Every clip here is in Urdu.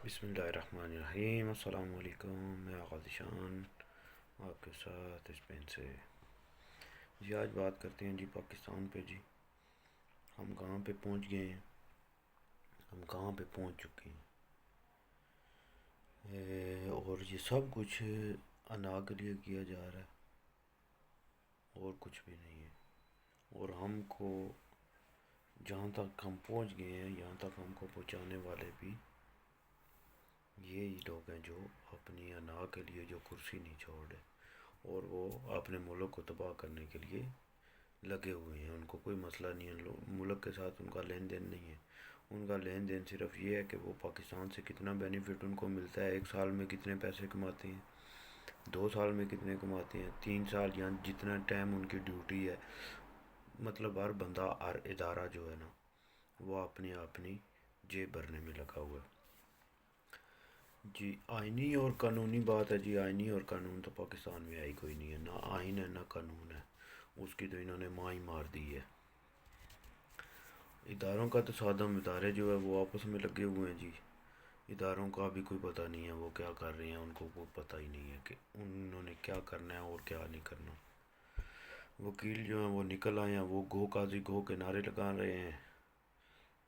بسم اللہ الرحمن الرحیم، السلام علیکم۔ میں غازی شان آپ کے ساتھ اسپین سے جی آج بات کرتے ہیں جی پاکستان پہ۔ جی ہم کہاں پہ پہنچ گئے ہیں، ہم کہاں پہ پہنچ چکے ہیں، اور یہ سب کچھ انا کے لیے کیا جا رہا ہے اور کچھ بھی نہیں ہے۔ اور ہم کو جہاں تک ہم پہنچ گئے ہیں، یہاں تک ہم کو پہنچانے والے بھی یہی لوگ ہیں جو اپنی انا کے لیے جو کرسی نہیں چھوڑ رہے، اور وہ اپنے ملک کو تباہ کرنے کے لیے لگے ہوئے ہیں۔ ان کو کوئی مسئلہ نہیں ہے، ملک کے ساتھ ان کا لین دین نہیں ہے۔ ان کا لین دین صرف یہ ہے کہ وہ پاکستان سے کتنا بینیفٹ ان کو ملتا ہے، ایک سال میں کتنے پیسے کماتے ہیں، 2 سال میں کتنے کماتے ہیں، 3 سال، یا جتنا ٹائم ان کی ڈیوٹی ہے۔ مطلب ہر بندہ، ہر ادارہ جو ہے نا، وہ اپنی جیب بھرنے میں لگا ہوا ہے۔ جی آئینی اور قانونی بات ہے۔ جی آئینی اور قانون تو پاکستان میں آئی کوئی نہیں ہے، نہ آئین ہے نہ قانون ہے، اس کی تو انہوں نے ماں ہی مار دی ہے۔ اداروں کا تصادم، ادارے جو ہے وہ آپس میں لگے ہوئے ہیں۔ جی اداروں کا بھی کوئی پتہ نہیں ہے وہ کیا کر رہے ہیں، ان کو کوئی پتہ ہی نہیں ہے کہ انہوں نے کیا کرنا ہے اور کیا نہیں کرنا۔ وکیل جو ہیں وہ نکل آئے ہیں، وہ گو قاضی گو کے نعرے لگا رہے ہیں،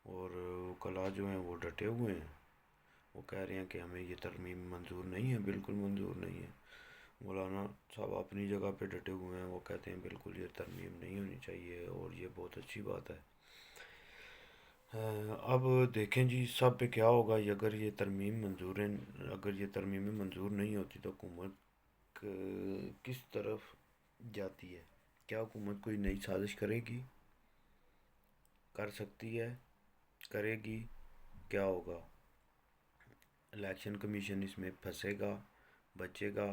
اور وکلاء جو ہیں وہ ڈٹے ہوئے ہیں، وہ کہہ رہے ہیں کہ ہمیں یہ ترمیم منظور نہیں ہے، بالکل منظور نہیں ہے۔ مولانا صاحب اپنی جگہ پہ ڈٹے ہوئے ہیں، وہ کہتے ہیں بالکل یہ ترمیم نہیں ہونی چاہیے اور یہ بہت اچھی بات ہے۔ اب دیکھیں جی سب پہ کیا ہوگا، اگر یہ ترمیم منظور ہے، اگر یہ ترمیمیں منظور نہیں ہوتی تو حکومت کس طرف جاتی ہے؟ کیا حکومت کوئی نئی سازش کرے گی؟ کر سکتی ہے؟ کرے گی؟ کیا ہوگا؟ الیکشن کمیشن اس میں پھنسے گا، بچے گا؟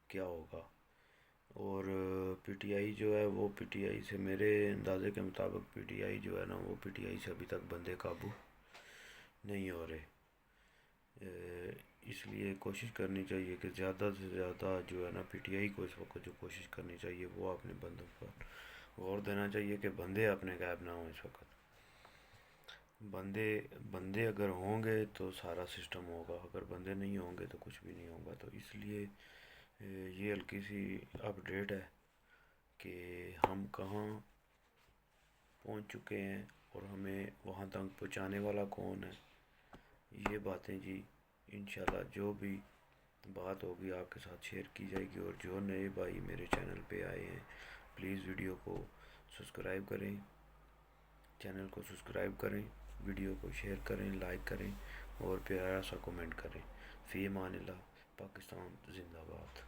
کیا ہوگا؟ اور پی ٹی آئی جو ہے، وہ پی ٹی آئی سے میرے اندازے کے مطابق پی ٹی آئی جو ہے نا، وہ پی ٹی آئی سے ابھی تک بندے قابو نہیں ہو رہے۔ اس لیے کوشش کرنی چاہیے کہ زیادہ سے زیادہ جو ہے نا، پی ٹی آئی کو اس وقت جو کوشش کرنی چاہیے وہ اپنے بندوں پر غور دینا چاہیے کہ بندے اپنے غائب نہ ہوں اس وقت۔ بندے اگر ہوں گے تو سارا سسٹم ہوگا، اگر بندے نہیں ہوں گے تو کچھ بھی نہیں ہوگا۔ تو اس لیے یہ ہلکی سی اپڈیٹ ہے کہ ہم کہاں پہنچ چکے ہیں اور ہمیں وہاں تک پہنچانے والا کون ہے۔ یہ باتیں جی انشاءاللہ جو بھی بات ہوگی آپ کے ساتھ شیئر کی جائے گی۔ اور جو نئے بھائی میرے چینل پہ آئے ہیں، پلیز ویڈیو کو سبسکرائب کریں، چینل کو سبسکرائب کریں، ویڈیو کو شیئر کریں، لائک کریں اور پیارا سا کمنٹ کریں۔ فی امان اللہ، پاکستان زندہ باد۔